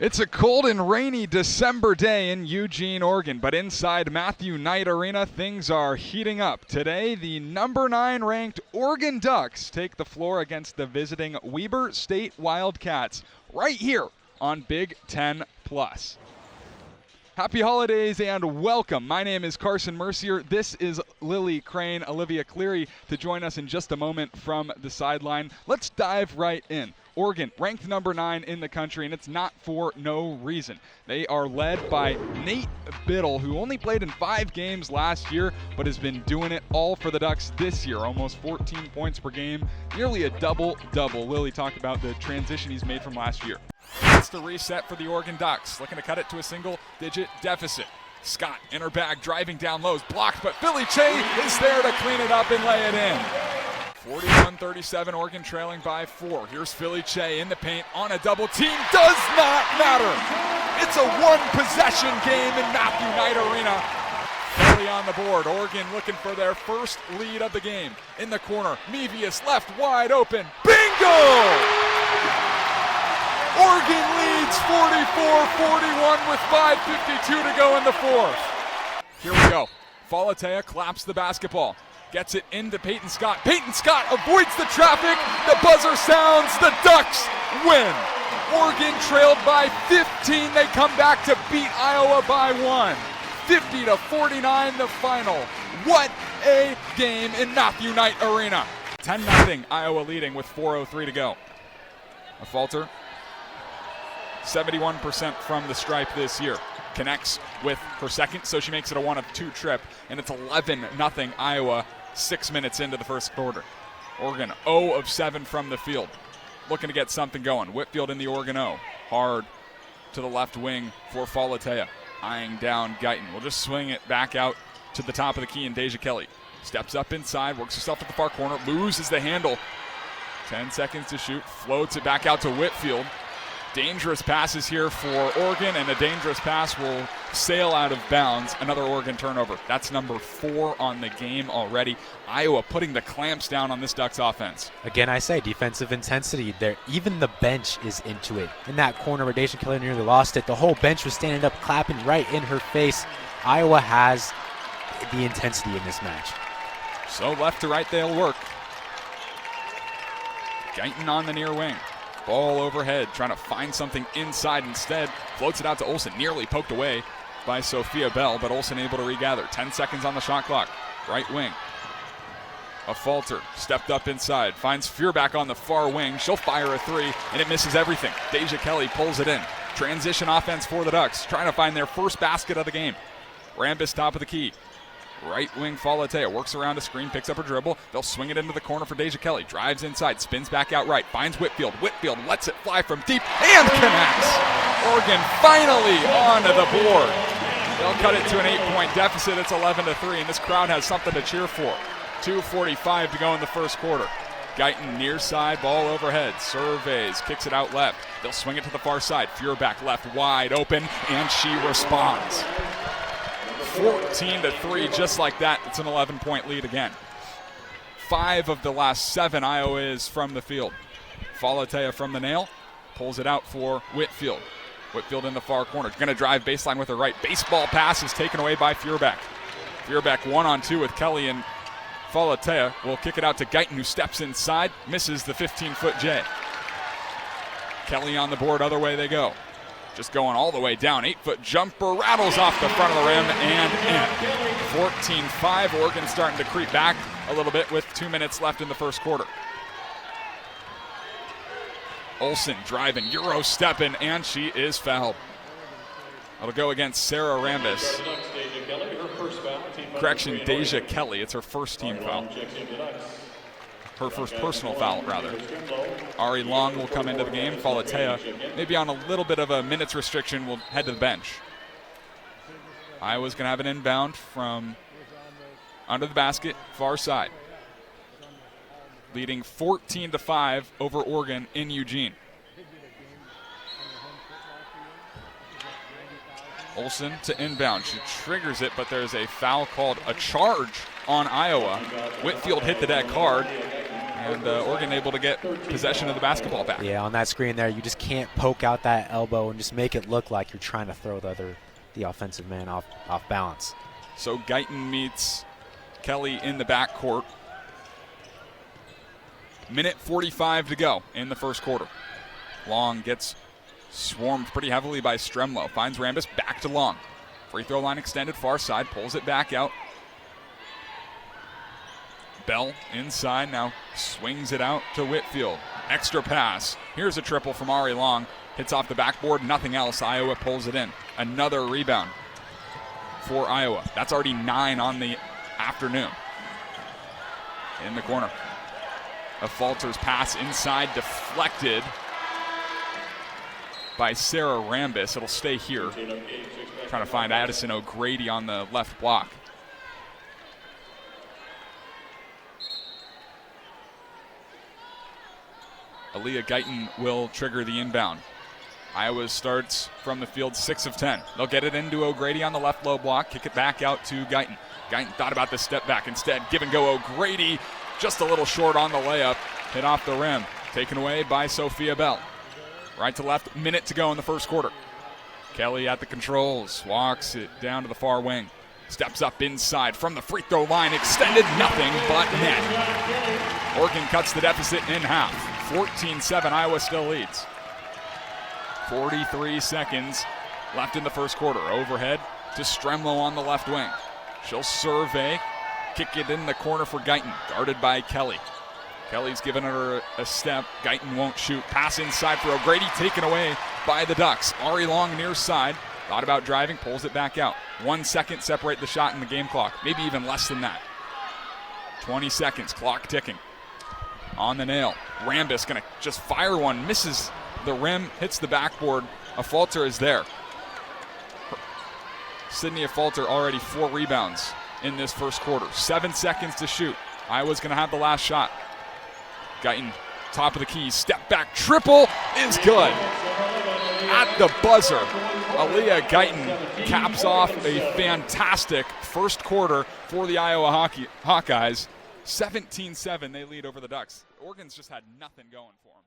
It's a cold and rainy December day in Eugene, Oregon, but inside Matthew Knight Arena, things are heating up. Today, the number 9 ranked Oregon Ducks take the floor against the visiting Weber State Wildcats right here on Big Ten Plus. Happy holidays and welcome. My name is Carson Mercier. This is Lily Crane, Olivia Cleary to join us in just a moment from the sideline. Let's dive right in. Oregon, ranked number 9 in the country, and it's not for no reason. They are led by Nate Biddle, who only played in 5 games last year, but has been doing it all for the Ducks this year. Almost 14 points per game, nearly a double-double. Lily talked about the transition he's made from last year. It's the reset for the Oregon Ducks, looking to cut it to a single-digit deficit. Scott in her bag, driving down lows, blocked, but Philly Che is there to clean it up and lay it in. 41-37, Oregon trailing by 4. Here's Philly Che in the paint on a double team. Does not matter. It's a one-possession game in Matthew Knight Arena. Philly on the board. Oregon looking for their first lead of the game. In the corner, Mevius left wide open. Bingo! Oregon leads 44-41 with 5:52 to go in the fourth. Here we go. Falatea claps the basketball. Gets it into Peyton Scott. Peyton Scott avoids the traffic. The buzzer sounds. The Ducks win. Oregon trailed by 15. They come back to beat Iowa by 1. 50-49 the final. What a game in Matthew Knight Arena. 10-0 Iowa leading with 4:03 to go. A falter. 71% from the stripe this year. Connects with her second, so she makes it a 1 of 2 trip, and it's 11-0 Iowa 6 minutes into the first quarter. Oregon 0 of 7 from the field. Looking to get something going. Whitfield in the Oregon O. Hard to the left wing for Falatea. Eyeing down Guyton. Will just swing it back out to the top of the key, and Deja Kelly steps up inside, works herself at the far corner, loses the handle. 10 seconds to shoot, floats it back out to Whitfield. Dangerous passes here for Oregon, and a dangerous pass will sail out of bounds. Another Oregon turnover. That's number 4 on the game already. Iowa putting the clamps down on this Ducks offense. Again, I say defensive intensity there. Even the bench is into it. In that corner where Deja Kelly nearly lost it, the whole bench was standing up, clapping right in her face. Iowa has the intensity in this match. So left to right they'll work. Guyton on the near wing. Ball overhead, trying to find something inside instead. Floats it out to Olsen, nearly poked away by Sophia Bell, but Olsen able to regather. 10 seconds on the shot clock. Right wing. A falter, stepped up inside, finds Feuerbach on the far wing. She'll fire a 3, and it misses everything. Deja Kelly pulls it in. Transition offense for the Ducks, trying to find their first basket of the game. Rambis top of the key. Right wing Falatea works around a screen, picks up her dribble. They'll swing it into the corner for Deja Kelly. Drives inside, spins back out right, finds Whitfield. Whitfield lets it fly from deep and connects. Oregon finally on the board. They'll cut it to an 8-point deficit. It's 11-3, and this crowd has something to cheer for. 2:45 to go in the first quarter. Guyton near side, ball overhead. Surveys, kicks it out left. They'll swing it to the far side. Feuerbach left wide open, and she responds. 14-3, just like that. It's an 11-point lead again. 5 of the last 7 Iowa is from the field. Falatea from the nail, pulls it out for Whitfield. Whitfield in the far corner, going to drive baseline with her right. Baseball pass is taken away by Feuerbach. Feuerbach 1-on-2 with Kelly, and Falatea will kick it out to Guyton, who steps inside, misses the 15-foot J. Kelly on the board, other way they go. Just going all the way down. 8-foot jumper rattles off the front of the rim and in. 14-5. Oregon starting to creep back a little bit with 2 minutes left in the first quarter. Olsen driving, Euro stepping, and she is fouled. It'll go against Sarah Rambis. Correction, Deja Kelly. It's her first team foul. Her first personal foul, rather. Ari Long will come into the game. Falatea, maybe on a little bit of a minutes restriction, will head to the bench. Iowa's going to have an inbound from under the basket, far side. Leading 14-5 over Oregon in Eugene. Olsen to inbound. She triggers it, but there's a foul called, a charge on Iowa. Whitfield hit the deck hard. And Oregon able to get possession of the basketball back. Yeah, on that screen there, you just can't poke out that elbow and just make it look like you're trying to throw the offensive man off balance. So Guyton meets Kelly in the backcourt. Minute 45 to go in the first quarter. Long gets swarmed pretty heavily by Stremlo. Finds Rambis, back to Long. Free throw line extended, far side, pulls it back out. Bell inside, now swings it out to Whitfield. Extra pass. Here's a triple from Ari Long. Hits off the backboard, nothing else. Iowa pulls it in. Another rebound for Iowa. That's already 9 on the afternoon. In the corner. A Falter's pass inside, deflected by Sarah Rambis. It'll stay here. Trying to find Addison O'Grady on the left block. Aaliyah Guyton will trigger the inbound. Iowa starts from the field 6 of 10. They'll get it into O'Grady on the left low block, kick it back out to Guyton. Guyton thought about the step back. Instead, give and go O'Grady, just a little short on the layup, hit off the rim. Taken away by Sophia Bell. Right to left, minute to go in the first quarter. Kelly at the controls, walks it down to the far wing. Steps up inside from the free throw line, extended, nothing but net. Oregon cuts the deficit in half. 14-7, Iowa still leads. 43 seconds left in the first quarter. Overhead to Stremlo on the left wing. She'll survey, kick it in the corner for Guyton, guarded by Kelly. Kelly's given her a step. Guyton won't shoot. Pass inside for O'Grady, taken away by the Ducks. Ari Long near side, thought about driving, pulls it back out. 1 second separate the shot in the game clock, maybe even less than that. 20 seconds, clock ticking. On the nail, Rambis gonna just fire one, misses the rim, hits the backboard. Afalter is there. Sydney Afalter already 4 rebounds in this first quarter. 7 seconds to shoot. Iowa's gonna have the last shot. Guyton, top of the key, step back, triple is good. At the buzzer, Aaliyah Guyton caps off a fantastic first quarter for the Iowa Hawkeyes. 17-7, they lead over the Ducks. Oregon's just had nothing going for them.